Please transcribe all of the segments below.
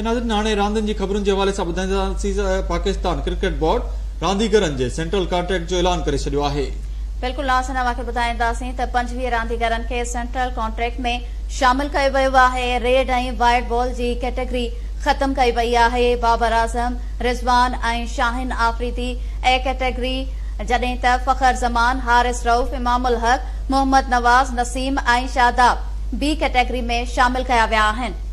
नाज़रीन हाणे रांदियुनि जी ख़बरुनि जे हवाले सां ॿुधाईंदासीं। पाकिस्तान क्रिकेट बोर्ड रांदीगरनि जे सेंट्रल कॉन्ट्रैक्ट जो ऐलान करे छॾियो आहे। बिल्कुलु नाज़रीन अवां खे ॿुधाईंदासीं त 25 रांदीगरनि खे सेंट्रल कॉन्ट्रैक्ट में शामिल कयो वियो आहे। रेड ऐं वाइट बॉल जी कैटेगरी ख़त्म कई वई आहे। बाबर आज़म, रिज़वान ऐं शाहिन आफ़रीदी ए कैटेगरी, जॾहिं त फ़खर ज़मान, हारिस रऊफ़, इमामुल हक, मोहम्मद नवाज़, नसीम ऐं शादाब बी कैटेगरी में शामिल कया विया आहिनि।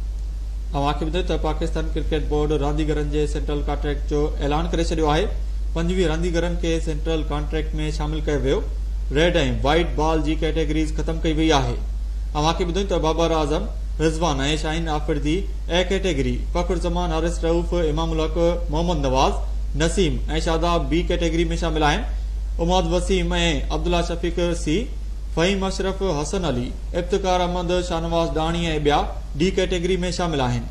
अवां खे ॿुधायो त पाकिस्तान क्रिकेट बोर्ड रांदीगरनि जे सेंट्रल कॉन्ट्रैक्ट जो ऐलान करे छॾियो आहे। 25 रांदीगरनि खे सेंट्रल कॉन्ट्रैक्ट में शामिल कयो वियो। रेड ऐं वाइट बॉल जी कैटेगरीज़ ख़त्म कई वई आहे। अवां खे ॿुधायो त बाबर आज़म, रिज़वान ऐं शाहिन आफ़रीदी ए कैटेगरी, फ़खर ज़मान, हारिस रऊफ़, इमामुल हक, मोहम्मद नवाज़, नसीम ऐं शादाब बी कैटेगरी में शामिल आहिनि। उमाद वसीम ऐं अब्दुल्ला शफ़ीक सी, फ़हीम अशरफ, हसन अली, इफ्तिकार अहमद, शाहनवाज़ डाणी ऐं ॿिया डी कैटेगरी में शामिल आहिनि।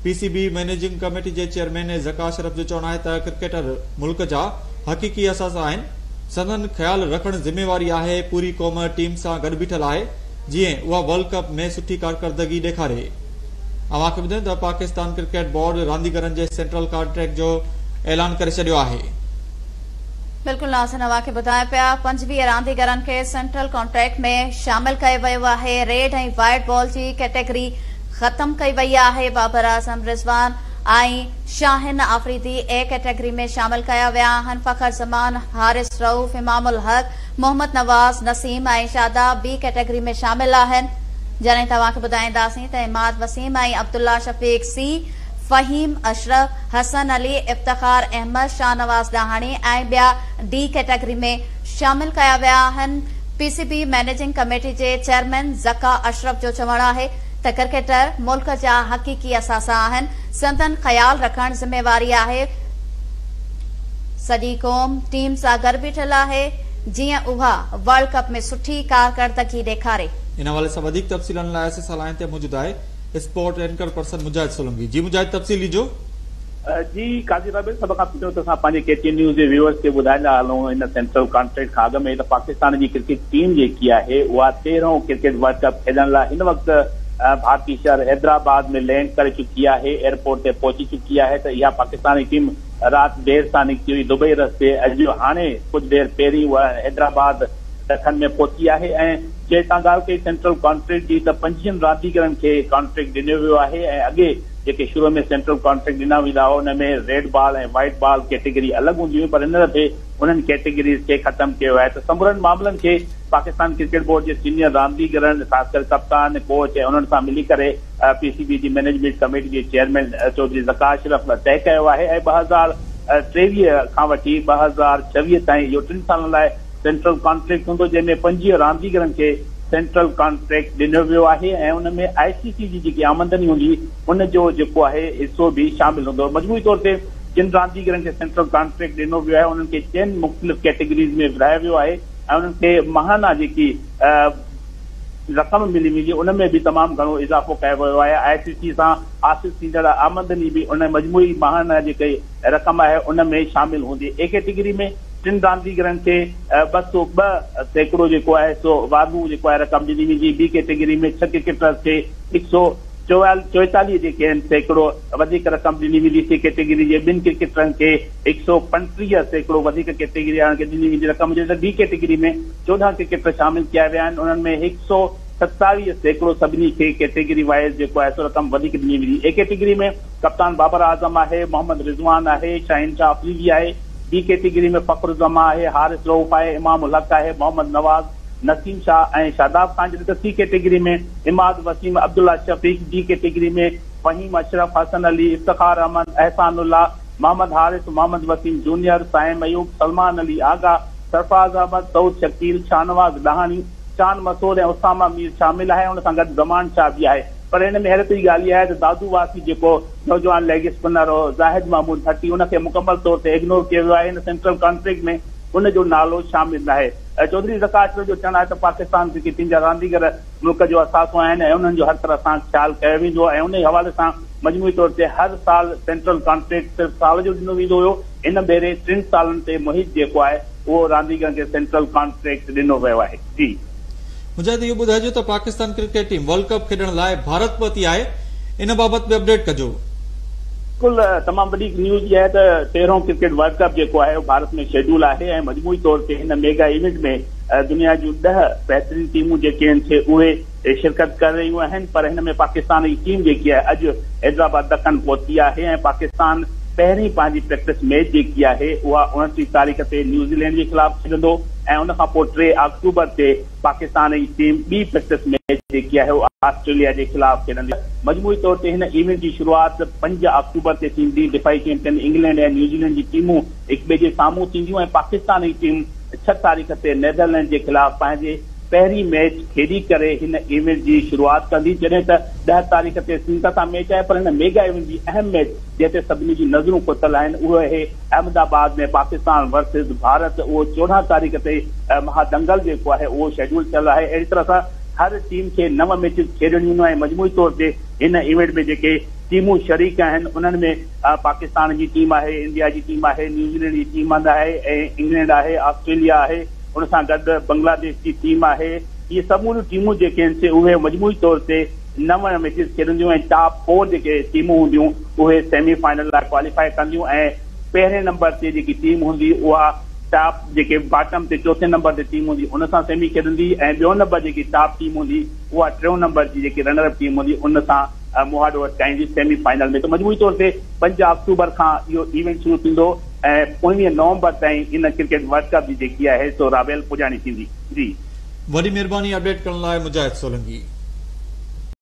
पीसीबी मैनेजिंग कमेटी जे चेयरमैन ज़का अशरफ जो चवणु आहे त क्रिकेटर मुल्क जा हक़ीक़ी असास आहिनि। संदन ख़्याल रखण ज़िम्मेवारी आहे। पूरी क़ौम टीम सां गॾु बीठल आहे जीअं उहा वर्ल्ड कप में सुठी कारकर्दगी ॾेखारे। अवां खे ॿुधायूं त पाकिस्तान क्रिकेट बोर्ड रांदीगरनि जे सेंट्रल कॉन्ट्रैक्ट जो ऐलान करे छॾियो आहे। बिल्कुलु नाज़रीन अवां खे ॿुधाया पिया 25 रांदीगरनि खे सेंट्रल कॉन्ट्रैक्ट में शामिल कयो वियो आहे। रेड ऐं वाइट बॉल जी कैटेगरी ख़त्म कई वई आहे। बाबर आज़म, रिज़वान ऐं शाहिन आफ़रीदी ए कैटेगरी में शामिल कया विया आहिनि। फ़खर ज़मान, हारिस रऊफ़, इमामुल हक, मोहम्मद नवाज़, नसीम ऐं शादाब बी कैटेगरी में शामिल आहिनि। जॾहिं तव्हां खे ॿुधाईंदासीं त इमाद वसीम ऐं अब्दुल्ला शफ़ीक सी, फ़हीम अशरफ, हसन अली, इफ्तिखार अहमद, शाहनवाज़ डाहाणी ऐं ॿिया डी कैटेगरी में शामिल कया विया आहिनि। पीसीबी मैनेजिंग कमेटी जे चेयरमैन ज़का अशरफ जो चवणु आहे त क्रिकेटर मुल्क जा हक़ीक़ी असासा आहिनि। संदन ख़्याल रखण ज़िम्मेवारी आहे। सॼी क़ौम टीम सां गॾु बीठल आहे जीअं उहा वर्ल्ड कप में सुठी कारकर्दगी ॾेखारे। इन हवाले सां वधीक तफ़सीलनि लाइ एसएस लाइन ते मौजूद आहे स्पोर्ट एंकर पर्सन मुजाहिद सोलंकी। जी मुजाहिद, तफ़सील ॾिजो। जी काज़ी राबिल, सभ खां पहिरियों त असां पंहिंजे केटीएन न्यूज़ जे व्यूअर्स खे ॿुधाईंदा हलूं इन सेंट्रल कॉन्ट्रैक्ट खां अॻु में त पाकिस्तान जी क्रिकेट टीम जेकी आहे उहा 13हों क्रिकेट वर्ल्ड कप खेॾण लाइ हिन वक़्तु भारतीय शहर हैदराबाद में लैंड करे चुकी आहे, एयरपोर्ट ते पहुची चुकी आहे। त इहा पाकिस्तानी टीम राति देर सां निकिती हुई दुबई रस्ते। अॼु हाणे कुझु देर पहिरीं उहा हैदराबाद ॾखण में पहुती आहे। ऐं जे तव्हां ॻाल्हि कई सेंट्रल कॉन्ट्रैक्ट जी त 25 रांदीगरनि खे कॉन्ट्रैक्ट ॾिनो वियो आहे। ऐं अॻे जेके शुरू में सेंट्रल कॉन्ट्रैक्ट ॾिना वेंदा हुआ हुन में रेड बॉल ऐं वाइट बॉल कैटेगरी अलॻि हूंदी हुई, पर हिन दफ़े उन्हनि कैटेगरीज़ खे ख़त्म कयो आहे। त समूरनि मामलनि खे पाकिस्तान क्रिकेट बोर्ड जे सीनियर रांदीगरनि, ख़ासि करे कप्तान, कोच ऐं उन्हनि सां मिली करे पीसीबी जी मैनेजमेंट कमेटी जे चेयरमैन चौधरी ज़का अशरफ तय कयो आहे। ऐं 2023 खां वठी 2026 ताईं इहो 3 सालनि लाइ सेंट्रल कॉन्ट्रैक्ट हूंदो, जंहिंमें 25 रांदीगरनि खे सेंट्रल कॉन्ट्रैक्ट ॾिनो वियो आहे। ऐं उन में आईसीसी जी जेकी आमदनी हूंदी उन जो जेको आहे हिसो बि शामिल हूंदो। मजमूई तौर ते जिन रांदीगरनि खे सेंट्रल कॉन्ट्रैक्ट ॾिनो वियो आहे उन्हनि खे 10 मुख़्तलिफ़ कैटेगरीज़ में विरायो वियो आहे। ऐं उन्हनि खे महाना जेकी रक़म मिली वेंदी उन में बि तमामु घणो इज़ाफ़ो कयो वियो आहे। आईसीसी सां हासिल थींदड़ आमदनी बि उन मजमूई महाना जेकी रक़म आहे उन में शामिल हूंदी। ए कैटेगरी में 3 रांदीगरनि खे 202 सैकड़ो जेको आहे सो वाधू जेको आहे रक़म ॾिनी वेंदी। बी कैटेगरी में 6 क्रिकेटर्स खे 144 जेके आहिनि सैकड़ो वधीक रक़म ॾिनी वेंदी। सी कैटेगरी जे 2 क्रिकेटरनि खे 135 सैकड़ो वधीक कैटेगरी वारनि खे ॾिनी वेंदी रक़म। जो डी कैटेगरी में 14 क्रिकेटर शामिल कया विया आहिनि, उन्हनि में 127 सैकड़ो सभिनी खे कैटेगरी वाइज़ जेको आहे सो रक़म वधीक ॾिनी वेंदी। ए कैटेगरी में कप्तान बाबर आज़म आहे, मोहम्मद रिज़वान आहे, शाहिन आफ़रीदी आहे। बी कैटेगरी में फ़खर ज़मा आहे, हारिस रऊफ़ आहे, इमामुल हक आहे, मोहम्मद नवाज़, नसीम शाह ऐं शादाब खान। जॾहिं सी कैटेगरी में इमाद वसीम, अब्दुल्ला शफ़ीक। डी कैटेगरी में फ़हीम अशरफ, हसन अली, इफ्तिखार अहमद, एहसानुल्लाह, मोहम्मद हारिस, मोहम्मद वसीम जूनियर, साइम अयूब, सलमान अली आगा, सरफराज़ अहमद, सऊद शकील, शाहनवाज़ डाहाणी, चांद मसूद ऐं उसामा मीर शामिल आहे। उन सां गॾु ज़मान शाह बि आहे। पर हिन में हैरत जी ॻाल्हि इहा आहे त दादू वासी जेको नौजवान लेग स्पिनर हो ज़ाहिद महमूद हटी उनखे मुकमल तौर ते इग्नोर कयो वियो आहे। हिन सेंट्रल कॉन्ट्रैक्ट में उन जो नालो शामिल आहे। चौधरी ज़का अशरफ जो चवणु आहे त पाकिस्तान क्रिकेट टीम जा रांदीगर मुल्क जो असासो आहिनि ऐं उन्हनि जो हर तरह सां ख़्यालु कयो वेंदो ऐं उन हवाले सां मजमूई तौर ते हर साल सेंट्रल कॉन्ट्रैक्ट सिर्फ़ु साल जो ॾिनो वेंदो हुयो। इन भेरे 3 सालनि ते मुहित जेको आहे उहो रांदीगरनि खे सेंट्रल कॉन्ट्रैक्ट ॾिनो वियो आहे। जी मुजाहिद, इहो ॿुधाइजो त पाकिस्तान क्रिकेट टीम वर्ल्ड कप खेॾण लाइ भारत पहुती आहे, इन बाबति बि अपडेट कजो। बिल्कुल तमाम वॾी न्यूज़ इहा आहे त 13हों क्रिकेट वर्ल्ड कप जेको आहे भारत में शेड्यूल आहे ऐं मजमूई तौर ते हिन मेगा इवेंट में दुनिया जूं 10 बहितरीन टीमूं जेके आहिनि उहे शिरकत करे रहियूं आहिनि। पर हिन में पाकिस्तान जी टीम जेकी आहे अॼु हैदराबाद दखन पहुती आहे ऐं पाकिस्तान पहिरीं पंहिंजी प्रैक्टिस मैच जेकी आहे उहा 29 तारीख़ ते न्यूज़ीलैंड जे ख़िलाफ़ खेॾंदो ऐं उन खां पोइ 3 अक्टूबर ते पाकिस्तान जी टीम ॿी प्रैक्टिस मैच जेकी आहे उहा ऑस्ट्रेलिया जे ख़िलाफ़ खेॾंदी। मजमूई तौर ते हिन इवेंट जी शुरूआति 5 अक्टूबर ते थींदी। डिफाई चैंपियन इंग्लैंड ऐं न्यूज़ीलैंड जी टीमूं हिक ॿिए जे साम्हूं थींदियूं ऐं पाकिस्तान जी टीम 6 तारीख़ ते नीदरलैंड जे ख़िलाफ़ पंहिंजे पहिरीं मैच खेॾी करे हिन इवेंट जी शुरूआति कंदी। जॾहिं त 10 तारीख़ ते सिंध सां मैच आहे पर हिन मेगा इवेंट जी अहम मैच जंहिं ते सभिनी जी नज़रूं कुतल आहिनि उहो आहे अहमदाबाद में पाकिस्तान वर्सेस भारत। उहो 14 तारीख़ ते महादंगल जेको आहे उहो शेड्यूल थियल आहे। अहिड़ी तरह सां हर टीम खे 9 मैचिस खेॾणियूं ऐं मजमूई तौर ते हिन इवेंट में जेके टीमूं शरीक आहिनि उन्हनि में पाकिस्तान जी टीम आहे, इंडिया जी टीम आहे, न्यूज़ीलैंड जी टीम आहे ऐं इंग्लैंड आहे, ऑस्ट्रेलिया आहे, उन सां गॾु बांग्लादेश जी टीम आहे। इहे समूरियूं टीमूं जेके आहिनि उहे मजमूई तौर ते 9 मैचिस खेॾंदियूं ऐं टॉप 4 जेके टीमूं हूंदियूं उहे सेमीफाइनल लाइ क्वालिफाई कंदियूं ऐं पहिरें नंबर ते जेकी टीम हूंदी उहा टॉप जेके बॉटम ते 4थे नंबर ते टीम हूंदी उन सां सेमी खेॾंदी ऐं ॿियों नंबर जेकी टॉप टीम हूंदी उहा 3 नंबर जी जेकी रनरअप टीम हूंदी उन सां मुहाडो वटाईंदी सेमीफाइनल में। त मजमूई तौर ते 5 अक्टूबर खां इहो इवेंट शुरू थींदो ऐं 19 नवंबर ताईं इन क्रिकेट वर्ल्ड कप जी जेकी आहे सो रावेल पुॼाणी थींदी। जी वॾी महिरबानी अपडेट करण लाइ मुजाहिद सोलंकी।